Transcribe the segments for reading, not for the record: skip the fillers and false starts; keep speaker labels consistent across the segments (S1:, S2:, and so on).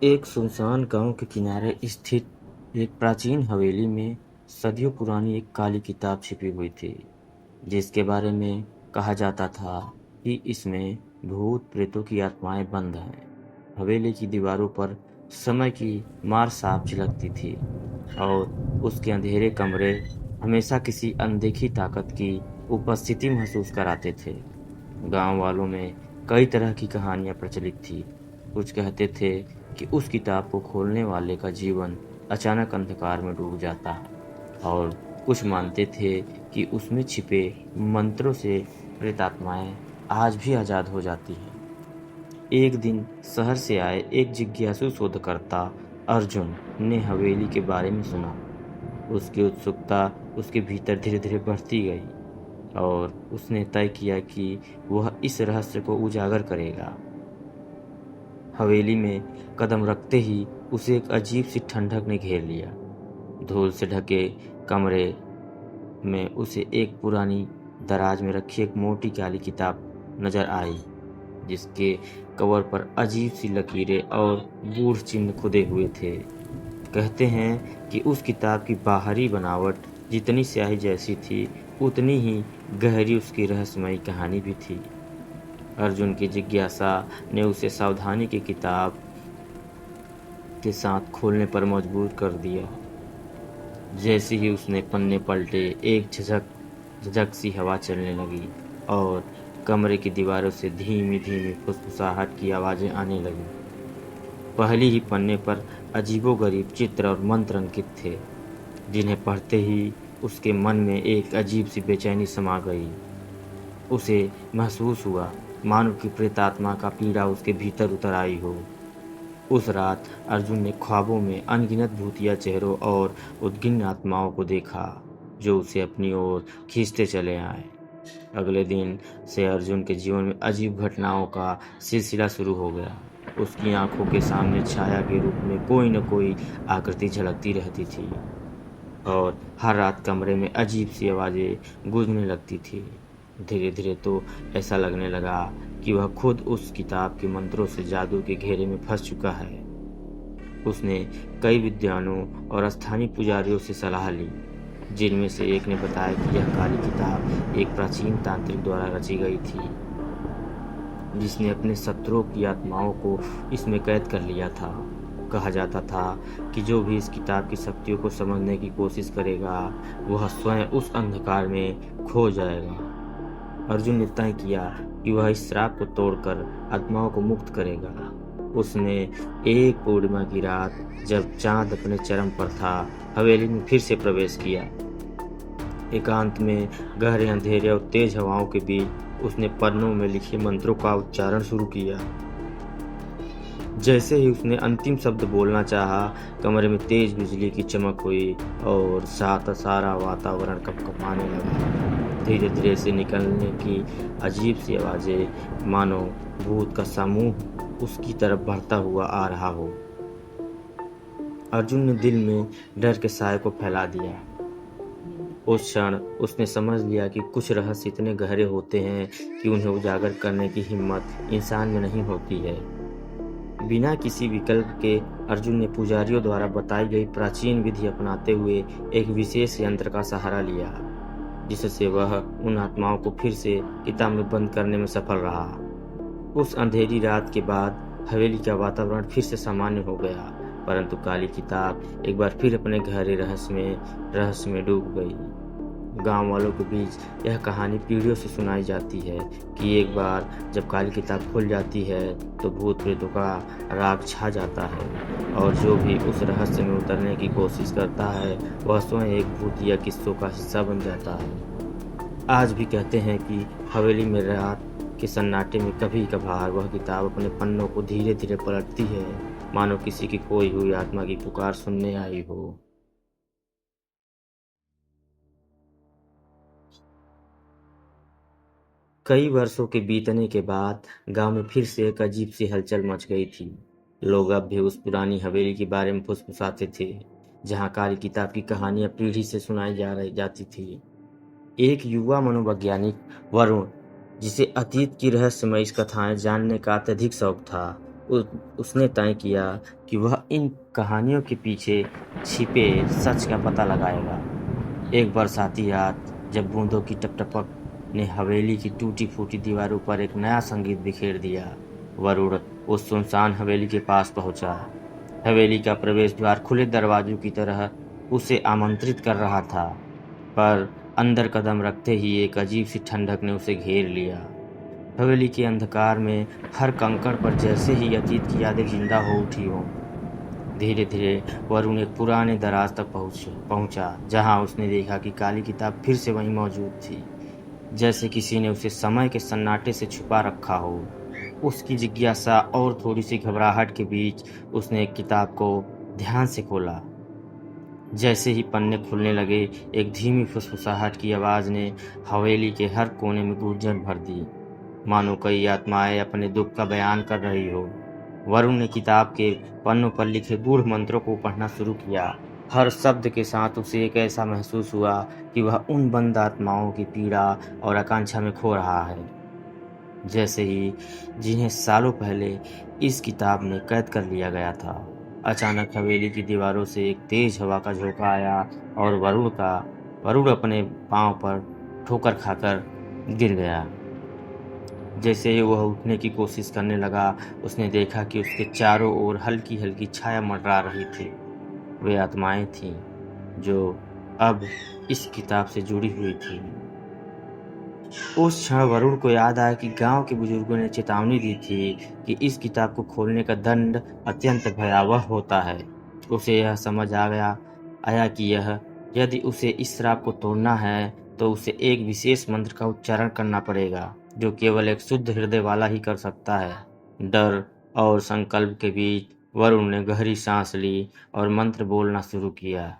S1: एक सुनसान गांव के किनारे स्थित एक प्राचीन हवेली में सदियों पुरानी एक काली किताब छिपी हुई थी, जिसके बारे में कहा जाता था कि इसमें भूत प्रेतों की आत्माएं बंद हैं। हवेली की दीवारों पर समय की मार साफ झलकती थी और उसके अंधेरे कमरे हमेशा किसी अनदेखी ताकत की उपस्थिति महसूस कराते थे। गांव वालों में कई तरह की कहानियां प्रचलित थी। कुछ कहते थे कि उस किताब को खोलने वाले का जीवन अचानक अंधकार में डूब जाता है और कुछ मानते थे कि उसमें छिपे मंत्रों से प्रेतात्माएं आज भी आजाद हो जाती हैं। एक दिन शहर से आए एक जिज्ञासु शोधकर्ता अर्जुन ने हवेली के बारे में सुना। उसकी उत्सुकता उसके भीतर धीरे धीरे बढ़ती गई और उसने तय किया कि वह इस रहस्य को उजागर करेगा। हवेली में कदम रखते ही उसे एक अजीब सी ठंडक ने घेर लिया। धूल से ढके कमरे में उसे एक पुरानी दराज में रखी एक मोटी काली किताब नजर आई, जिसके कवर पर अजीब सी लकीरें और गूढ़ चिन्ह खुदे हुए थे। कहते हैं कि उस किताब की बाहरी बनावट जितनी स्याही जैसी थी, उतनी ही गहरी उसकी रहस्यमयी कहानी भी थी। अर्जुन की जिज्ञासा ने उसे सावधानी की किताब के साथ खोलने पर मजबूर कर दिया। जैसे ही उसने पन्ने पलटे, एक झझक झझक सी हवा चलने लगी और कमरे की दीवारों से धीमी धीमी फुसफुसाहट की आवाजें आने लगीं। पहली ही पन्ने पर अजीबोगरीब चित्र और मंत्र अंकित थे, जिन्हें पढ़ते ही उसके मन में एक अजीब सी बेचैनी समा गई। उसे महसूस हुआ मानो कि प्रेतात्मा का पीड़ा उसके भीतर उतर आई हो। उस रात अर्जुन ने ख्वाबों में अनगिनत भूतिया चेहरों और उद्गिन्न आत्माओं को देखा, जो उसे अपनी ओर खींचते चले आए। अगले दिन से अर्जुन के जीवन में अजीब घटनाओं का सिलसिला शुरू हो गया। उसकी आंखों के सामने छाया के रूप में कोई न कोई आकृति झलकती रहती थी और हर रात कमरे में अजीब सी आवाजें गूंजने लगती थी। धीरे धीरे तो ऐसा लगने लगा कि वह खुद उस किताब के मंत्रों से जादू के घेरे में फंस चुका है। उसने कई विद्वानों और स्थानीय पुजारियों से सलाह ली, जिनमें से एक ने बताया कि यह काली किताब एक प्राचीन तांत्रिक द्वारा रची गई थी, जिसने अपने शत्रुओं की आत्माओं को इसमें कैद कर लिया था। कहा जाता था कि जो भी इस किताब की शक्तियों को समझने की कोशिश करेगा, वह स्वयं उस अंधकार में खो जाएगा। अर्जुन ने तय किया कि वह इस श्राप को तोड़कर आत्माओं को मुक्त करेगा। उसने एक पूर्णिमा की रात, जब चांद अपने चरम पर था, हवेली में फिर से प्रवेश किया। एकांत में गहरे अंधेरे और तेज हवाओं के बीच उसने पन्नों में लिखे मंत्रों का उच्चारण शुरू किया। जैसे ही उसने अंतिम शब्द बोलना चाहा, कमरे में तेज बिजली की चमक हुई और सारा वातावरण कँपकँपाने लगा। धीरे धीरे से निकलने की अजीब सी आवाजें, मानो भूत का समूह उसकी तरफ बढ़ता हुआ आ रहा हो। अर्जुन ने दिल में डर के साए को फैला दिया। उस क्षण उसने समझ लिया कि कुछ रहस्य इतने गहरे होते हैं कि उन्हें उजागर करने की हिम्मत इंसान में नहीं होती है। बिना किसी विकल्प के अर्जुन ने पुजारियों द्वारा बताई गई प्राचीन विधि अपनाते हुए एक विशेष यंत्र का सहारा लिया, जिससे वह उन आत्माओं को फिर से किताब में बंद करने में सफल रहा। उस अंधेरी रात के बाद हवेली का वातावरण फिर से सामान्य हो गया, परंतु काली किताब एक बार फिर अपने गहरे रहस्य में डूब गई। गांव वालों के बीच यह कहानी पीढ़ियों से सुनाई जाती है कि एक बार जब काली किताब खुल जाती है तो भूत प्रेतों का राग छा जाता है और जो भी उस रहस्य में उतरने की कोशिश करता है, वह स्वयं एक भूत या किस्सों का हिस्सा बन जाता है। आज भी कहते हैं कि हवेली में रात के सन्नाटे में कभी कभार वह किताब अपने पन्नों को धीरे धीरे पलटती है, मानो किसी की खोई हुई आत्मा की पुकार सुनने आई हो। कई वर्षों के बीतने के बाद गांव में फिर से एक अजीब सी हलचल मच गई थी। लोग अब भी उस पुरानी हवेली के बारे में फुसफुसाते थे, जहां काली किताब की कहानियां पीढ़ी से सुनाई जाती थी। एक युवा मनोवैज्ञानिक वरुण, जिसे अतीत की रहस्यमयी कथाएं जानने का अत्यधिक शौक था, उसने तय किया कि वह इन कहानियों के पीछे छिपे सच का पता लगाएगा। एक बरसाती रात, जब बूंदों की टपटपक ने हवेली की टूटी-फूटी दीवारों पर एक नया संगीत बिखेर दिया, वरुण उस सुनसान हवेली के पास पहुंचा। हवेली का प्रवेश द्वार खुले दरवाजों की तरह उसे आमंत्रित कर रहा था, पर अंदर कदम रखते ही एक अजीब सी ठंडक ने उसे घेर लिया। हवेली के अंधकार में हर कंकड़ पर जैसे ही अतीत की यादें जिंदा हो उठी हों। धीरे धीरे वरुण एक पुराने दराज तक पहुंचा, जहां उसने देखा कि काली किताब फिर से वहीं मौजूद थी, जैसे किसी ने उसे समय के सन्नाटे से छुपा रखा हो। उसकी जिज्ञासा और थोड़ी सी घबराहट के बीच उसने एक किताब को ध्यान से खोला। जैसे ही पन्ने खुलने लगे, एक धीमी फुसफुसाहट की आवाज ने हवेली के हर कोने में गूंजन भर दी, मानो कई आत्माएं अपने दुख का बयान कर रही हो। वरुण ने किताब के पन्नों पर लिखे गूढ़ मंत्रों को पढ़ना शुरू किया। हर शब्द के साथ उसे एक ऐसा महसूस हुआ कि वह उन बंद आत्माओं की पीड़ा और आकांक्षा में खो रहा है, जैसे ही जिन्हें सालों पहले इस किताब में कैद कर लिया गया था। अचानक हवेली की दीवारों से एक तेज हवा का झोंका आया और वरुण अपने पांव पर ठोकर खाकर गिर गया। जैसे ही वह उठने की कोशिश करने लगा, उसने देखा कि उसके चारों ओर हल्की हल्की छाया मंडरा रही थी। वे आत्माएं थीं जो अब इस किताब से जुड़ी हुई थी। उस क्षण वरुण को याद आया कि गांव के बुजुर्गों ने चेतावनी दी थी कि इस किताब को खोलने का दंड अत्यंत भयावह होता है। उसे यह समझ आया कि यदि उसे इस श्राप को तोड़ना है, तो उसे एक विशेष मंत्र का उच्चारण करना पड़ेगा, जो केवल एक शुद्ध हृदय वाला ही कर सकता है। डर और संकल्प के बीच वरुण ने गहरी सांस ली और मंत्र बोलना शुरू किया।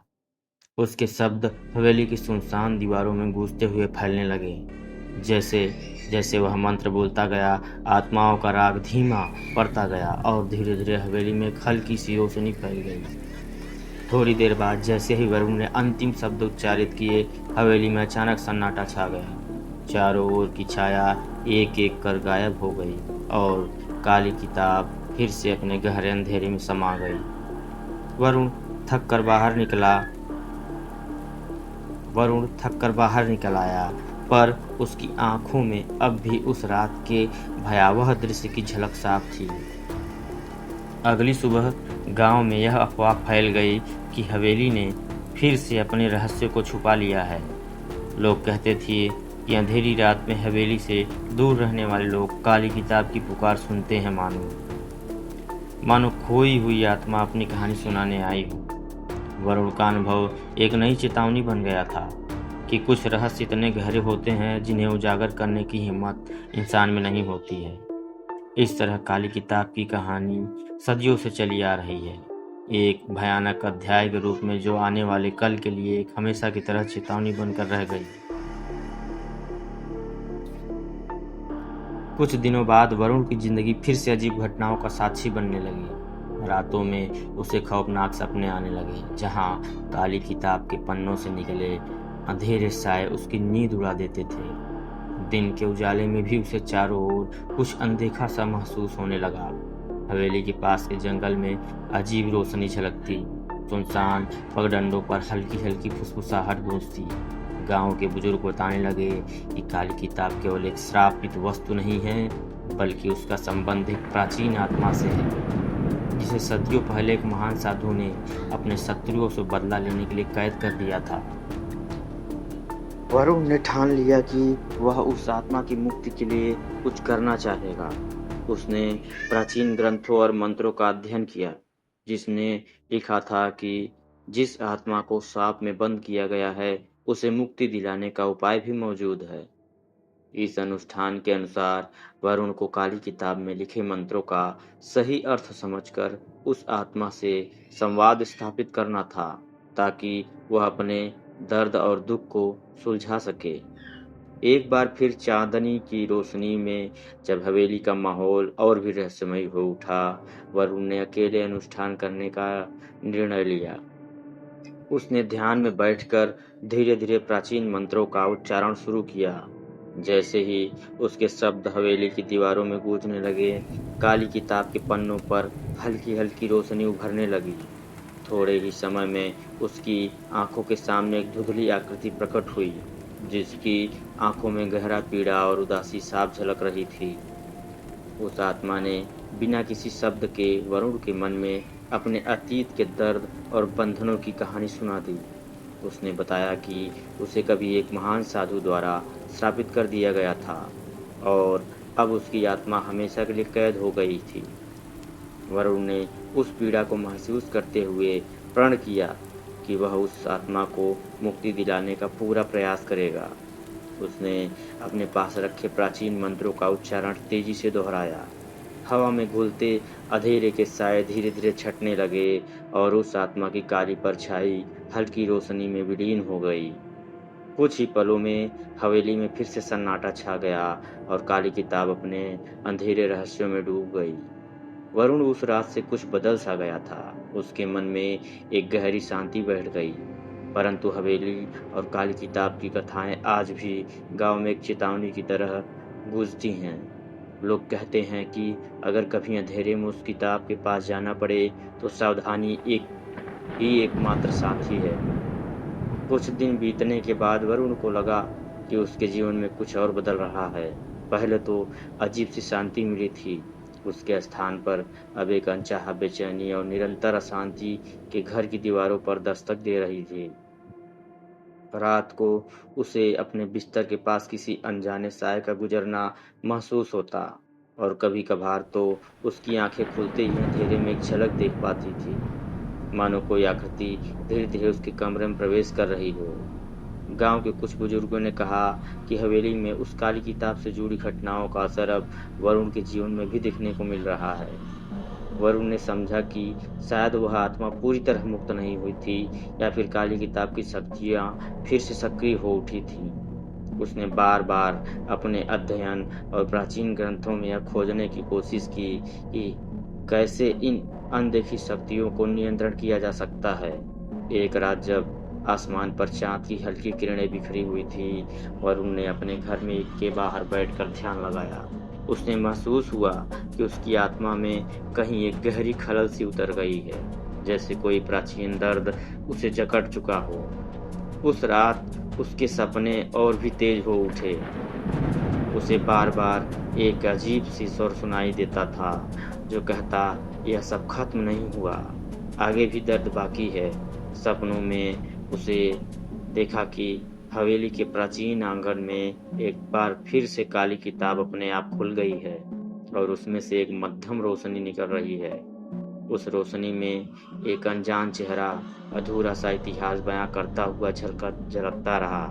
S1: उसके शब्द हवेली की सुनसान दीवारों में गूंजते हुए फैलने लगे। जैसे जैसे वह मंत्र बोलता गया, आत्माओं का राग धीमा पड़ता गया और धीरे धीरे हवेली में एक हल्की सी रोशनी फैल गई। थोड़ी देर बाद जैसे ही वरुण ने अंतिम शब्द उच्चारित किए, हवेली में अचानक सन्नाटा छा गया। चारों ओर की छाया एक एक कर गायब हो गई और काली किताब फिर से अपने गहरे अंधेरे में समा गई। वरुण थक कर बाहर निकल आया, पर उसकी आंखों में अब भी उस रात के भयावह दृश्य की झलक साफ थी। अगली सुबह गांव में यह अफवाह फैल गई कि हवेली ने फिर से अपने रहस्य को छुपा लिया है। लोग कहते थे कि अंधेरी रात में हवेली से दूर रहने वाले लोग काली किताब की पुकार सुनते हैं, मानो खोई हुई आत्मा अपनी कहानी सुनाने आई हो। वरुण का अनुभव एक नई चेतावनी बन गया था कि कुछ रहस्य इतने गहरे होते हैं जिन्हें उजागर करने की हिम्मत इंसान में नहीं होती है। इस तरह काली किताब की कहानी सदियों से चली आ रही है, एक भयानक अध्याय के रूप में जो आने वाले कल के लिए एक हमेशा की तरह चेतावनी बनकर रह गई। कुछ दिनों बाद वरुण की जिंदगी फिर से अजीब घटनाओं का साक्षी बनने लगी। रातों में उसे खौफनाक सपने आने लगे, जहां काली किताब के पन्नों से निकले अंधेरे साए उसकी नींद उड़ा देते थे। दिन के उजाले में भी उसे चारों ओर कुछ अनदेखा सा महसूस होने लगा। हवेली के पास के जंगल में अजीब रोशनी झलकती, सुनसान पगडंडों पर हल्की हल्की फुसफुसाहट गूंजती। गांव के बुजुर्ग बताने लगे कि काली किताब केवल एक श्रापित वस्तु नहीं है, बल्कि उसका संबंध एक प्राचीन आत्मा से है, जिसे सदियों पहले एक महान साधु ने अपने शत्रुओं से बदला लेने के लिए कैद कर दिया था। वरुण ने ठान लिया कि वह उस आत्मा की मुक्ति के लिए कुछ करना चाहेगा। उसने प्राचीन ग्रंथों और मंत्रों का अध्ययन किया, जिसने लिखा था कि जिस आत्मा को सांप में बंद किया गया है, उसे मुक्ति दिलाने का उपाय भी मौजूद है। इस अनुष्ठान के अनुसार वरुण को काली किताब में लिखे मंत्रों का सही अर्थ समझकर उस आत्मा से संवाद स्थापित करना था, ताकि वह अपने दर्द और दुख को सुलझा सके। एक बार फिर चांदनी की रोशनी में जब हवेली का माहौल और भी रहस्यमय हो उठा, वरुण ने अकेले अनुष्ठान करने का निर्णय लिया। उसने ध्यान में बैठकर धीरे धीरे प्राचीन मंत्रों का उच्चारण शुरू किया। जैसे ही उसके शब्द हवेली की दीवारों में गूंजने लगे, काली किताब के पन्नों पर हल्की-हल्की रोशनी उभरने लगी। थोड़े ही समय में उसकी आंखों के सामने एक धुंधली आकृति प्रकट हुई, जिसकी आंखों में गहरा पीड़ा और उदासी साफ झलक रही थी। उस आत्मा ने बिना किसी शब्द के वरुण के मन में अपने अतीत के दर्द और बंधनों की कहानी सुना दी। उसने बताया कि उसे कभी एक महान साधु द्वारा श्रापित कर दिया गया था और अब उसकी आत्मा हमेशा के लिए कैद हो गई थी। वरुण ने उस पीड़ा को महसूस करते हुए प्रण किया कि वह उस आत्मा को मुक्ति दिलाने का पूरा प्रयास करेगा। उसने अपने पास रखे प्राचीन मंत्रों का उच्चारण तेजी से दोहराया। हवा में घुलते अंधेरे के साए धीरे-धीरे छटने लगे और उस आत्मा की काली परछाई हल्की रोशनी में विलीन हो गई। कुछ ही पलों में हवेली में फिर से सन्नाटा छा गया और काली किताब अपने अंधेरे रहस्यों में डूब गई। वरुण उस रात से कुछ बदल सा गया था। उसके मन में एक गहरी शांति बैठ गई। परंतु हवेली और काली किताब की कथाएं आज भी गांव में एक चेतावनी की तरह गूंजती हैं। लोग कहते हैं कि अगर कभी अंधेरे में उस किताब के पास जाना पड़े तो सावधानी एक ही एकमात्र साथी है। कुछ दिन बीतने के बाद वरुण को लगा कि उसके जीवन में कुछ और बदल रहा है। पहले तो अजीब सी शांति मिली थी। उसके स्थान पर अब एक अनचाहा बेचैनी और निरंतर अशांति के घर की दीवारों पर दस्तक दे रही थी। रात को उसे अपने बिस्तर के पास किसी अनजाने साय का गुजरना महसूस होता और कभी-कभार तो उसकी आंखें खुलते ही अंधेरे में एक झलक देख पाती थी, मानो कोई आकृति धीरे-धीरे उसके कमरे में प्रवेश कर रही हो। गांव के कुछ बुजुर्गों ने कहा कि हवेली में उस काली किताब से जुड़ी घटनाओं का असर अब वरुण के जीवन में भी देखने को मिल रहा है। वरुण ने समझा कि शायद वह आत्मा पूरी तरह मुक्त नहीं हुई थी या फिर काली किताब की शक्तियां फिर से सक्रिय हो उठी थीं। उसने बार-बार अपने अध्ययन और प्राचीन ग्रंथों में यह खोजने की कोशिश की कि कैसे इन अनदेखी शक्तियों को नियंत्रण किया जा सकता है। एक रात जब आसमान पर चाँद की हल्की किरणें बिखरी हुई थी, वरुण ने अपने घर में के बाहर बैठकर ध्यान लगाया। उसने महसूस हुआ कि उसकी आत्मा में कहीं एक गहरी खलल सी उतर गई है, जैसे कोई प्राचीन दर्द उसे जकड़ चुका हो। उस रात उसके सपने और भी तेज हो उठे। उसे बार-बार एक अजीब सी स्वर सुनाई देता था, जो कहता, यह सब खत्म नहीं हुआ, आगे भी दर्द बाकी है। सपनों में उसे देखा कि हवेली के प्राचीन आंगन में एक बार फिर से काली किताब अपने आप खुल गई है और उसमें से एक मध्यम रोशनी निकल रही है। उस रोशनी में एक अनजान चेहरा अधूरा सा इतिहास बयां करता हुआ झलकता रहा।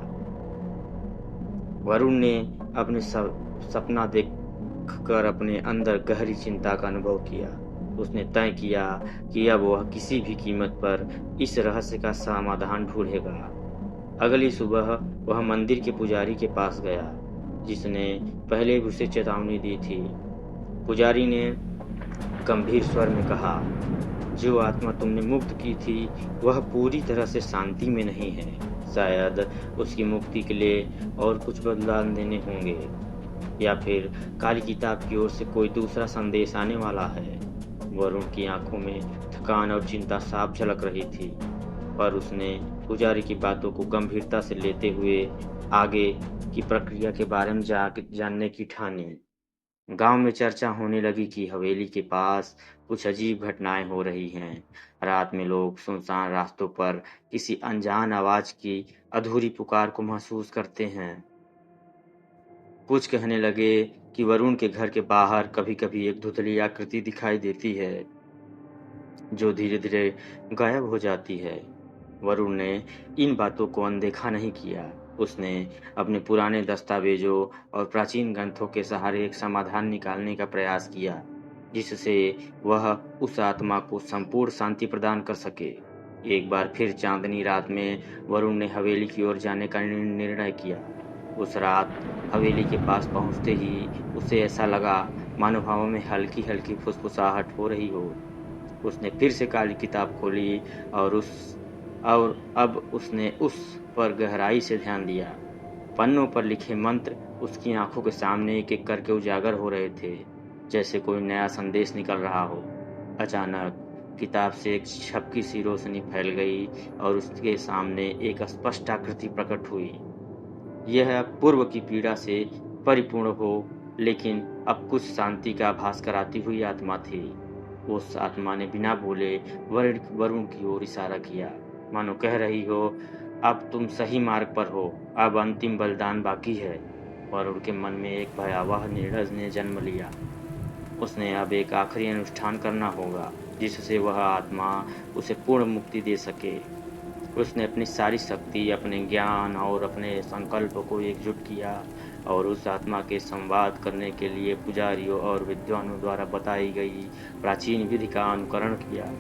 S1: वरुण ने अपने सपना देखकर अपने अंदर गहरी चिंता का अनुभव किया। उसने तय किया कि अब वह किसी भी कीमत पर इस रहस्य का समाधान ढूंढेगा। अगली सुबह वह मंदिर के पुजारी के पास गया, जिसने पहले भी उसे चेतावनी दी थी। पुजारी ने गंभीर स्वर में कहा, जो आत्मा तुमने मुक्त की थी, वह पूरी तरह से शांति में नहीं है। शायद उसकी मुक्ति के लिए और कुछ बलिदान देने होंगे, या फिर काली किताब की ओर से कोई दूसरा संदेश आने वाला है। वरुण की आंखों में थकान और चिंता साफ झलक रही थी, पर उसने पुजारी की बातों को गंभीरता से लेते हुए आगे की प्रक्रिया के बारे में जानने की ठानी। गांव में चर्चा होने लगी कि हवेली के पास कुछ अजीब घटनाएं हो रही हैं। रात में लोग सुनसान रास्तों पर किसी अनजान आवाज की अधूरी पुकार को महसूस करते हैं। कुछ कहने लगे कि वरुण के घर के बाहर कभी-कभी एक धुंधली आकृति दिखाई देती है, जो धीरे-धीरे गायब हो जाती है। वरुण ने इन बातों को अनदेखा नहीं किया। उसने अपने पुराने दस्तावेजों और प्राचीन ग्रंथों के सहारे एक समाधान निकालने का प्रयास किया, जिससे वह उस आत्मा को संपूर्ण शांति प्रदान कर सके। एक बार फिर चांदनी रात में वरुण ने हवेली की ओर जाने का निर्णय किया। उस रात हवेली के पास पहुंचते ही उसे ऐसा लगा मानो हवा में हल्की-हल्की फुसफुसाहट हो रही हो। उसने फिर से काली किताब खोली और अब उसने उस पर गहराई से ध्यान दिया। पन्नों पर लिखे मंत्र उसकी आंखों के सामने एक एक करके उजागर हो रहे थे, जैसे कोई नया संदेश निकल रहा हो। अचानक किताब से एक झपकी सी रोशनी फैल गई और उसके सामने एक स्पष्ट आकृति प्रकट हुई। यह पूर्व की पीड़ा से परिपूर्ण हो, लेकिन अब कुछ शांति का आभास कराती हुई आत्मा थी। उस आत्मा ने बिना बोले वरुण की ओर इशारा किया, मानो कह रही हो, अब तुम सही मार्ग पर हो, अब अंतिम बलिदान बाकी है। वरुण के मन में एक भयावह निर्णय ने जन्म लिया। उसने अब एक आखिरी अनुष्ठान करना होगा, जिससे वह आत्मा उसे पूर्ण मुक्ति दे सके। उसने अपनी सारी शक्ति, अपने ज्ञान और अपने संकल्प को एकजुट किया और उस आत्मा के संवाद करने के लिए पुजारियों और विद्वानों द्वारा बताई गई प्राचीन विधि का अनुकरण किया।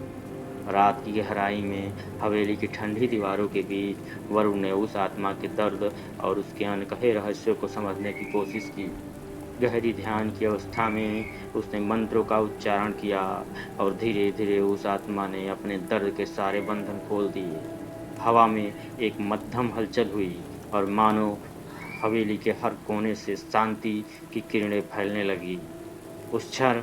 S1: रात की गहराई में हवेली की ठंडी दीवारों के बीच वरुण ने उस आत्मा के दर्द और उसके अनकहे रहस्यों को समझने की कोशिश की। गहरी ध्यान की अवस्था में उसने मंत्रों का उच्चारण किया और धीरे धीरे उस आत्मा ने अपने दर्द के सारे बंधन खोल दिए। हवा में एक मध्यम हलचल हुई और मानो हवेली के हर कोने से शांति की किरणें फैलने लगी। उस क्षण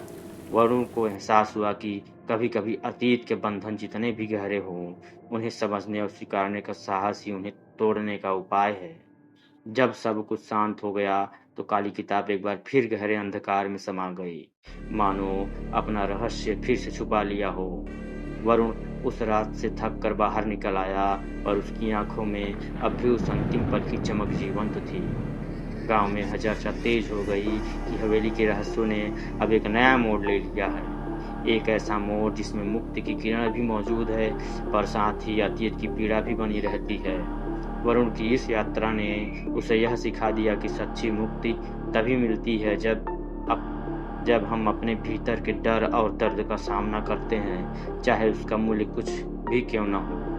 S1: वरुण को एहसास हुआ कि कभी-कभी अतीत के बंधन जितने भी गहरे हों, उन्हें समझने और स्वीकारने का साहस ही उन्हें तोड़ने का उपाय है। जब सब कुछ शांत हो गया, तो काली किताब एक बार फिर गहरे अंधकार में समा गई, मानो अपना रहस्य फिर से छुपा लिया हो। वरुण उस रात से थक कर बाहर निकल आया और उसकी आंखों में अब भी उस अंतिम पल की चमक जीवंत थी। गांव में चर्चा तेज हो गई कि हवेली के रहस्यों ने अब एक नया मोड़ ले लिया है। एक ऐसा मोड़ जिसमें मुक्ति की किरण भी मौजूद है, पर साथ ही अतीत की पीड़ा भी बनी रहती है। वरुण की इस यात्रा ने उसे यह सिखा दिया कि सच्ची मुक्ति तभी मिलती है जब हम अपने भीतर के डर और दर्द का सामना करते हैं, चाहे उसका मूल्य कुछ भी क्यों न हो।